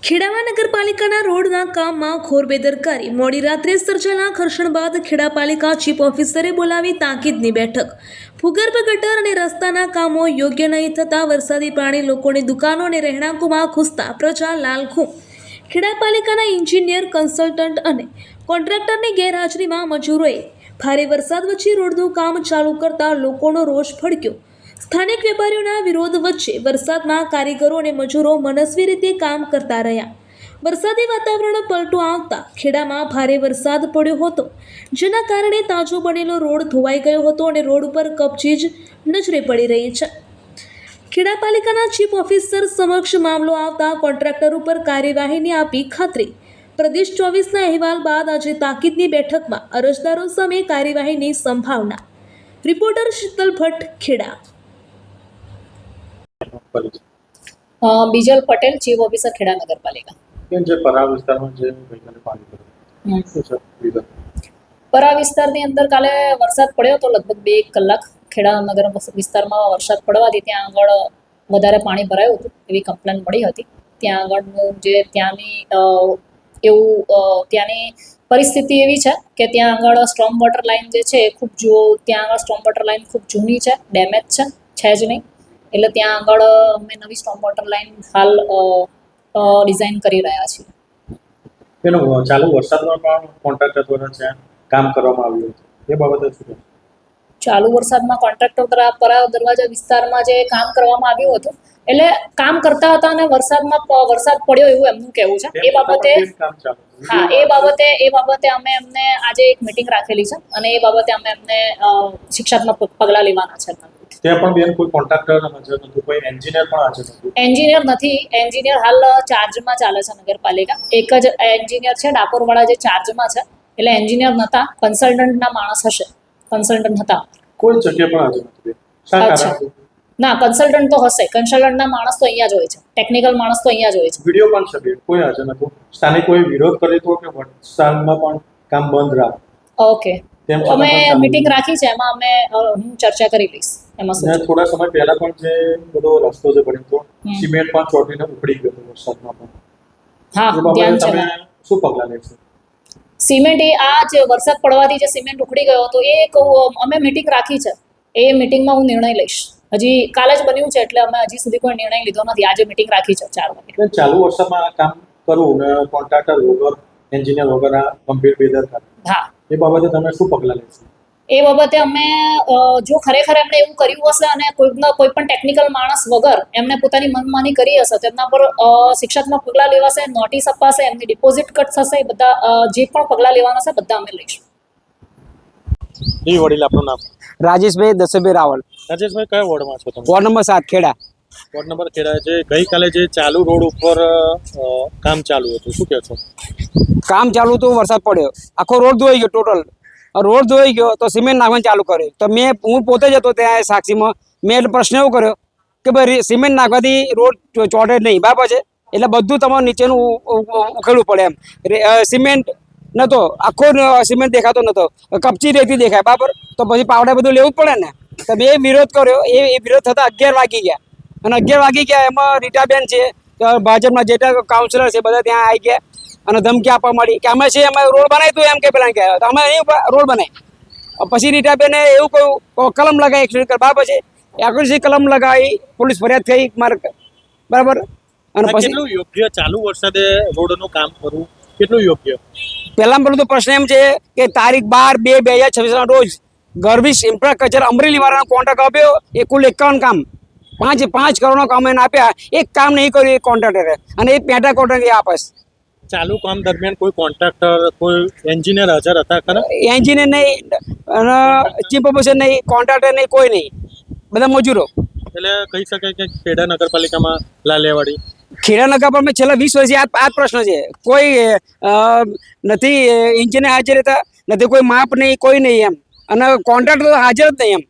ખેડામાં નગરપાલિકાના રોડના કામમાં ઘોર બેદરકારી. મોડી રાત્રે સર્જાયેલા ઘર્ષણ બાદ ખેડાપાલિકા ચીફ ઓફિસરે બોલાવી તાકીદની બેઠક. ભૂગર્ભ ગટર અને રસ્તાના કામો યોગ્ય નહીં થતાં વરસાદી પાણી લોકોની દુકાનો અને રહેણાંકોમાં ઘૂસતા પ્રજા લાલઘૂમ. ખેડાપાલિકાના એન્જિનિયર, કન્સલ્ટન્ટ અને કોન્ટ્રાક્ટરની ગેરહાજરીમાં મજૂરોએ ભારે વરસાદ વચ્ચે રોડનું કામ ચાલુ કરતા લોકોનો રોષ ભડક્યો. સ્થાનિક વેપારીઓના વિરોધ વચ્ચે વરસાદમાં કારીગરો અને મજૂરો મનસ્વી રીતે કામ કરતા રહ્યા. વરસાદી વાતાવરણ પલટો આવતા ખેડામાં ભારે વરસાદ પડ્યો હતો, જેના કારણે તાજો બનેલો રોડ ધોવાઈ ગયો હતો અને રોડ ઉપર કપચીજ નજરે પડી રહી છે. ખેડાપાલિકાના ચીફ ઓફિસર સમક્ષ મામલો આવતા કોન્ટ્રાક્ટર ઉપર કાર્યવાહીની આપી ખાતરી. પ્રદેશ 24ના અહેવાલ બાદ આજે તાકીદની બેઠકમાં અરજદારો સામે કાર્યવાહીની સંભાવના. Reporter Sheetal Bhatt, Kheda. Bijal Patel, chief officer, Kheda નગરપાલિકા. જે પરા વિસ્તારમાં જે ગઈકાલે પાણી પડ્યું શું છે વિગત? પરા વિસ્તારની અંદર કાલે વરસાદ પડ્યો હતો, લગભગ 2 કલાક. ખેડા નગર વિસ્તારમાં વરસાદ પડવાથી ત્યાં આગળ વધારે પાણી ભરાયું હતું એવી કમ્પ્લેન મળી હતી. ત્યાં આગળનું જે ત્યાંની પરિસ્થિતિ એવી છે કે ત્યાં આગળ સ્ટ્રોમ વોટર લાઇન જે છે એ ત્યાં આગળ સ્ટ્રોમ વોટર લાઇન ખૂબ જૂની છે, ડેમેજ છે જ નહીં. એટલે ત્યાં આગળ અમે નવી સ્ટ્રોમ વોટર લાઇન હાલ ડિઝાઇન કરી રહ્યા છીએ. એનો ચાલુ વરસાદમાં પણ કોન્ટ્રાક્ટર દ્વારા છે કામ કરવામાં આવ્યું હતું, એ બાબતે શું કહે? ચાલુ વરસાદમાં કોન્ટ્રાક્ટર દ્વારા પરા દરવાજા વિસ્તારમાં જે કામ કરવામાં આવ્યું હતું, એટલે કામ કરતા હતા અને વરસાદ પડ્યો એવું એમનું કહેવું છે. એ બાબતે એ બાબતે અમે એમને આજે એક મીટિંગ રાખેલી છે અને એ બાબતે અમે એમને શિક્ષાત્મક પગલાં લેવાના છે. ત્યાં પણ બેન કોઈ કોન્ટ્રાક્ટર હાજર નહોતું, કોઈ એન્જિનિયર પણ હાજર નહોતું? એન્જિનિયર નથી. એન્જિનિયર હાલ ચાર્જમાં ચાલે છે નગરપાલિકા. એક જ એન્જિનિયર છે ડાકોરવાળા જે ચાર્જમાં છે, એટલે એન્જિનિયર નહોતા. કન્સલ્ટન્ટના માણસ હશે, કન્સલ્ટન્ટ હતા. કોઈ જગ્યા પણ હાજર નથી? અચ્છા, ના, કન્સલ્ટન્ટ તો હશે. કન્સલ્ટન્ટના માણસ તો અહીંયા જ હોય છે, ટેકનિકલ માણસ તો અહીંયા જ હોય છે. વિડીયો પણ છે, કોઈ હાજર નહોતું. સ્થાનિકોએ વિરોધ કર્યો હતો કે વરસાદમાં પણ કામ બંધ રાખ. ઓકે, અમે મીટિંગ રાખી છે, એમાં અમે હું ચર્ચા કરી લઈશ. એમાં થોડા સમય પહેલા પણ જે બધો રસ્તો જે બન્યો હતો, સિમેન્ટ પણ ચોટીને ઉખડી ગયો હતો વરસાદમાં પણ. હા, ધ્યાન છે. તમે શું પગલાં લેશો? સિમેન્ટ આ જે વરસાદ પડવાથી જે સિમેન્ટ ઉખડી ગયો હતો એ અમે મીટિંગ રાખી છે. એ મીટિંગમાં હું નિર્ણય લઈશ. હજી કાલે જ બન્યું છે એટલે અમે હજી સુધી કોઈ નિર્ણય લીધો નથી. આજે મીટિંગ રાખી છે 4 વાગે. ચાલુ વરસાદમાં આ કામ કરવું ને કોન્ટ્રાક્ટર વગર, એન્જિનિયર વગર આ ગંભીર બેદરકારી. હા, એ બાબતે તમે શું પગલાં લેશો? એ બાબતે અમે જો ખરેખર એમણે એવું કર્યું હશે અને કોઈ પણ ટેકનિકલ માણસ વગર એમણે પોતાની મનમાની કરી હશે તો એમના પર શિક્ષાત્મક પગલાં લેવાશે, નોટિસ અપાશે, એમની ડિપોઝિટ કટ થશે. બધા જે પણ પગલાં લેવાના છે બધા અમે લઈશું. જી વડીલ, આપનું નામ? રાજેશભાઈ દશરથભાઈ રાવલ. રાજેશભાઈ, કયા વોર્ડમાં છો તમે? Ward number 7, Kheda. Ward number Kheda. જે ગઈકાલે જે ચાલુ રોડ ઉપર કામ ચાલુ હતું, શું કહો છો? કામ ચાલુ હતું, વરસાદ પડ્યો, આખો રોડ ધોઈ ગયો. ટોટલ રોડ ધોઈ ગયો તો સિમેન્ટ નાખવાનું ચાલુ કર્યું. તો હું પોતે જ હતો ત્યાં સાક્ષીમાં. મેં પ્રશ્ન એવો કર્યો કે ભાઈ સિમેન્ટ નાખવાથી રોડ ચોટે નહીં, બરાબર છે? એટલે બધું તમારે નીચેનું ઉખેડવું પડે એમ. સિમેન્ટ નહોતો, આખો સિમેન્ટ દેખાતો નહોતો, કપચી રેતી દેખાય, બરાબર? તો પછી પાવડા બધું લેવું જ પડે ને. તો બે વિરોધ કર્યો. એ વિરોધ થતાં 11 વાગી ગયા. અને 11 વાગી ગયા એમાં રીટાબેન છે, ભાજપના જેટલા કાઉન્સિલર છે બધા ત્યાં આવી ગયા અને ધમકી આપવા મળી કે અમે છે, અમે રોડ બનાવી તું એમ કે પેલા કહેવાય તો અમે અહીં રોડ બનાવી. પછી રીટાબેને એવું કહ્યું, કલમ લગાવી એક્સિડન્ટ, બરાબર છે? એક્સિડન્ટ કલમ લગાવી, પોલીસ ફરિયાદ થઈ મારે, બરાબર? અને પછી કેટલું યોગ્ય ચાલુ વરસાદે રોડનું કામ કરવું કેટલું યોગ્ય? પહેલામાં પેલું તો પ્રશ્ન એમ છે કે તારીખ 12/2/2026 રોજ ગર્વિશ ઇન્ફ્રાસ્ટ્રક્ચર અમરેલી વાળાનો કોન્ટ્રાક્ટ આપ્યો. એ કુલ 51 કામ, 5 કરોડનો કામ એને આપ્યા. એક કામ નહીં કર્યું એ કોન્ટ્રાક્ટરે, અને એ પેટા કોન્ટ્રાક્ટ આપે. ચાલુ કામ દરમિયાન કોઈ કોન્ટ્રાક્ટર, કોઈ એન્જિનિયર હાજર હતા ખરા? એન્જિનિયર નહીં, અને ચીફ ઓફિસર નહીં, કોન્ટ્રાક્ટર નહીં, કોઈ નહીં, બધા મજૂરો. એટલે કહી શકાય કે ખેડા નગરપાલિકામાં લાલિયાવાડી. ખેડા નગરપાલિકામાં છેલ્લા 20 વર્ષથી આ પ્રશ્ન છે. કોઈ નથી એન્જિનિયર હાજર હતા, નથી કોઈ માપ નહીં, કોઈ નહીં એમ. અને કોન્ટ્રાક્ટર હાજર જ નહીં એમ.